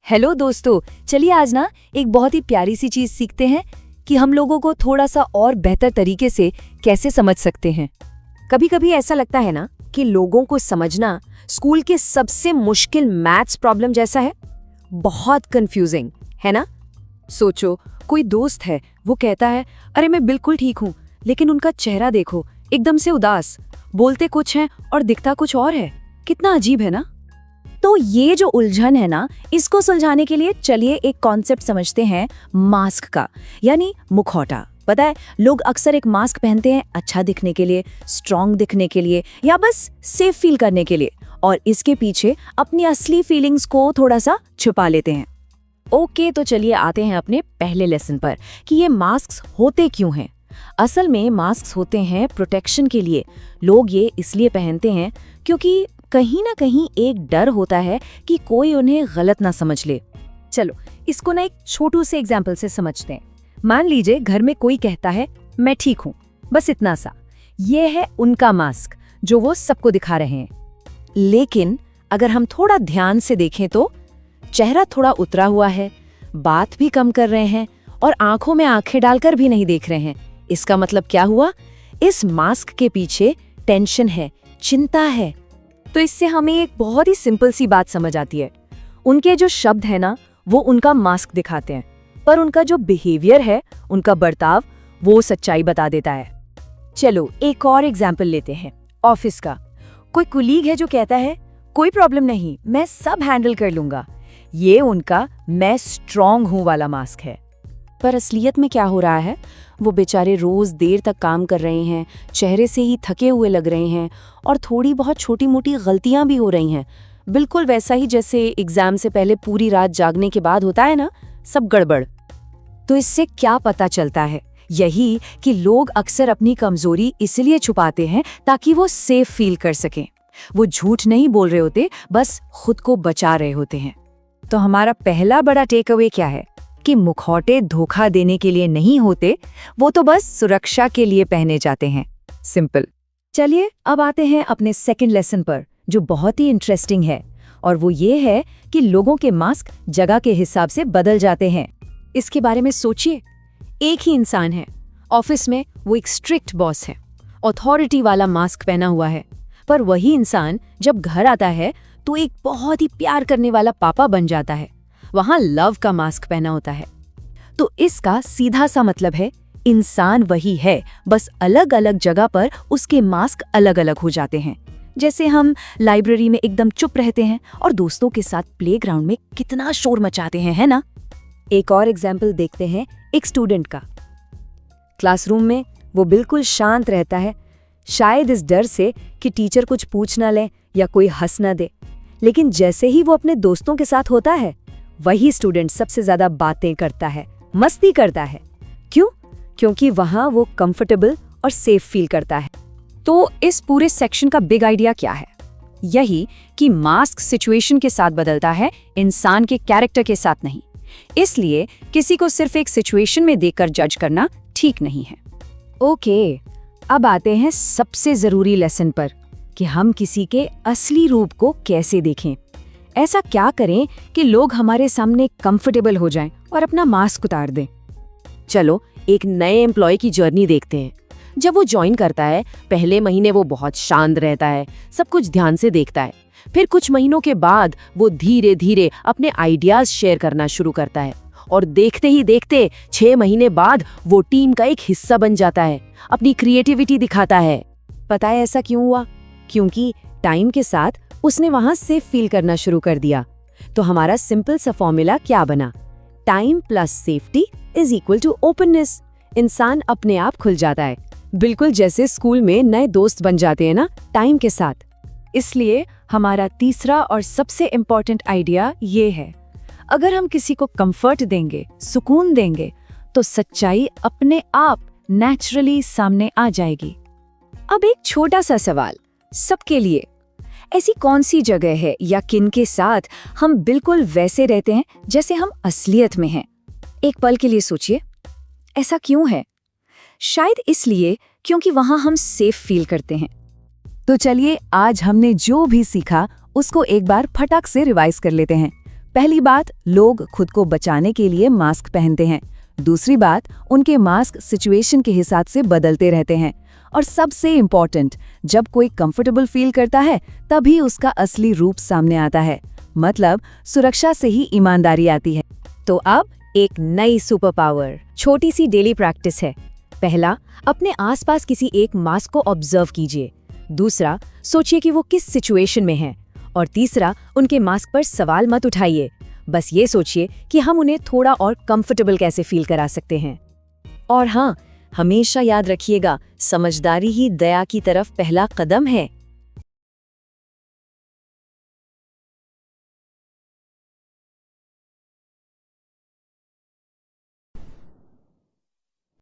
Hello दोस्तों, चलिए आज ना एक बहुत ही प्यारी सी चीज सीखते हैं कि हम लोगों को थोड़ा सा और बेहतर तरीके से कैसे समझ सकते हैं। कभी कभी ऐसा लगता है ना कि लोगों को समझना स्कूल के सबसे मुश्किल मैथ्स प्रॉब्लम जैसा है। बहुत कंफ्यूजिंग है ना। सोचो, कोई दोस्त है, वो कहता है अरे मैं बिल्कुल ठीक हूँ, लेकिन उनका चेहरा देखो, एकदम से उदास, बोलते कुछ है और दिखता कुछ और है। कितना अजीब है ना। तो ये जो उलझन है ना, इसको सुलझाने के लिए चलिए एक कॉन्सेप्ट समझते हैं मास्क का, यानी मुखौटा। पता है, लोग अक्सर एक मास्क पहनते हैं अच्छा दिखने के लिए, स्ट्रॉन्ग दिखने के लिए, या बस सेफ फील करने के लिए, और इसके पीछे अपनी असली फीलिंग्स को थोड़ा सा छुपा लेते हैं। ओके, तो चलिए आते हैं अपने पहले लेसन पर कि ये मास्क्स होते क्यों हैं। असल में मास्क्स होते हैं प्रोटेक्शन के लिए। लोग ये इसलिए पहनते हैं क्योंकि कहीं ना कहीं एक डर होता है कि कोई उन्हें गलत ना समझ ले। चलो इसको ना एक छोटू से एग्जाम्पल से समझते हैं। मान लीजिए घर में कोई कहता है मैं ठीक हूँ, बस इतना सा। ये है उनका मास्क जो वो सबको दिखा रहे हैं। लेकिन अगर हम थोड़ा ध्यान से देखें तो चेहरा थोड़ा उतरा हुआ है, बात भी कम कर रहे हैं और आंखों में आंखें डालकर भी नहीं देख रहे हैं। इसका मतलब क्या हुआ? इस मास्क के पीछे टेंशन है, चिंता है। तो इससे हमें एक बहुत ही सिंपल सी बात समझ आती है। उनके जो शब्द है ना, वो उनका मास्क दिखाते हैं, पर उनका जो बिहेवियर है, उनका बर्ताव, वो सच्चाई बता देता है। चलो एक और एग्जाम्पल लेते हैं, ऑफिस का। कोई कुलीग है जो कहता है कोई प्रॉब्लम नहीं, मैं सब हैंडल कर लूंगा। ये उनका मैं स्ट्रांग हूं वाला मास्क है। पर असलियत में क्या हो रहा है? वो बेचारे रोज देर तक काम कर रहे हैं, चेहरे से ही थके हुए लग रहे हैं, और थोड़ी बहुत छोटी मोटी गलतियां भी हो रही हैं। बिल्कुल वैसा ही जैसे एग्जाम से पहले पूरी रात जागने के बाद होता है ना, सब गड़बड़। तो इससे क्या पता चलता है? यही कि लोग अक्सर अपनी कमजोरी इसलिए छुपाते हैं ताकि वो सेफ फील कर सकें। वो झूठ नहीं बोल रहे होते, बस खुद को बचा रहे होते हैं। तो हमारा पहला बड़ा टेक अवे क्या है कि मुखौटे धोखा देने के लिए नहीं होते, वो तो बस सुरक्षा के लिए पहने जाते हैं। सिंपल। चलिए अब आते हैं अपने सेकंड लेसन पर, जो बहुत ही इंटरेस्टिंग है, और वो ये है कि लोगों के मास्क जगह के हिसाब से बदल जाते हैं। इसके बारे में सोचिए। एक ही इंसान है, ऑफिस में वो एक स्ट्रिक्ट बॉस है, अथॉरिटी वाला मास्क पहना हुआ है, पर वही इंसान जब घर आता है तो एक बहुत ही प्यार करने वाला पापा बन जाता है। वहां लव का मास्क पहना होता है। तो इसका सीधा सा मतलब है, इंसान वही है, बस अलग अलग जगह पर उसके मास्क अलग अलग हो जाते हैं। जैसे हम लाइब्रेरी में एकदम चुप रहते हैं और दोस्तों के साथ प्लेग्राउंड में कितना शोर मचाते हैं, है ना। एक और एग्जाम्पल देखते हैं एक स्टूडेंट का। क्लासरूम में वो बिल्कुल शांत रहता है, शायद इस डर से कि टीचर कुछ पूछ ना ले या कोई हंस ना दे। लेकिन जैसे ही वो अपने दोस्तों के साथ होता है, वही स्टूडेंट सबसे ज्यादा बातें करता है, मस्ती करता है। क्यों? क्योंकि वहां वो कंफर्टेबल और सेफ फील करता है। तो इस पूरे सेक्शन का बिग आइडिया क्या है? यही कि मास्क सिचुएशन के साथ बदलता है, इंसान के कैरेक्टर के साथ नहीं। इसलिए किसी को सिर्फ एक सिचुएशन में देखकर जज करना ठीक नहीं है। ओके, अब आते हैं सबसे जरूरी लेसन पर कि हम किसी के असली रूप को कैसे देखें। ऐसा क्या करें कि लोग हमारे सामने कंफर्टेबल हो जाएं और अपना मास्क उतार दें। चलो एक नए एम्प्लॉय की जर्नी देखते हैं। जब वो ज्वाइन करता है, पहले महीने वो बहुत शांत रहता है, सब कुछ ध्यान से देखता है। फिर कुछ महीनों के बाद वो धीरे धीरे अपने आइडियाज शेयर करना शुरू करता है, और देखते ही देखते 6 महीने बाद वो टीम का एक हिस्सा बन जाता है, अपनी क्रिएटिविटी दिखाता है। पता है ऐसा क्यों हुआ? क्योंकि टाइम के साथ उसने वहां सेफ फील करना शुरू कर दिया। तो हमारा सिंपल सा फॉर्मूला क्या बना? Time plus safety is equal to openness. इंसान अपने आप खुल जाता है, बिल्कुल जैसे स्कूल में नए दोस्त बन जाते हैं ना, टाइम के साथ। इसलिए हमारा तीसरा और सबसे इम्पोर्टेंट आइडिया ये है, अगर हम किसी को कंफर्ट देंगे, सुकून देंगे, तो सच्चाई अपने आप नेचुरली सामने आ जाएगी। अब एक छोटा सा सवाल सबके लिए, ऐसी कौन सी जगह है या किन के साथ हम बिल्कुल वैसे रहते हैं जैसे हम असलियत में हैं? एक पल के लिए सोचिए, ऐसा क्यों है? शायद इसलिए क्योंकि वहां हम सेफ फील करते हैं। तो चलिए आज हमने जो भी सीखा उसको एक बार फटाक से रिवाइज कर लेते हैं। पहली बात, लोग खुद को बचाने के लिए मास्क पहनते हैं। दूसरी बात, उनके मास्क सिचुएशन के हिसाब से बदलते रहते हैं। और सबसे इम्पोर्टेंट, जब कोई कंफर्टेबल फील करता है तभी उसका असली रूप सामने आता है। मतलब सुरक्षा से ही ईमानदारी आती है। तो अब एक नई सुपर पावर, छोटी सी डेली प्रैक्टिस है। पहला, अपने आसपास किसी एक मास्क को ऑब्जर्व कीजिए। दूसरा, सोचिए कि वो किस सिचुएशन में है। और तीसरा, उनके मास्क पर सवाल मत उठाइए, बस ये सोचिए कि हम उन्हें थोड़ा और कंफर्टेबल कैसे फील करा सकते हैं। और हाँ, हमेशा याद रखिएगा, समझदारी ही दया की तरफ पहला कदम है।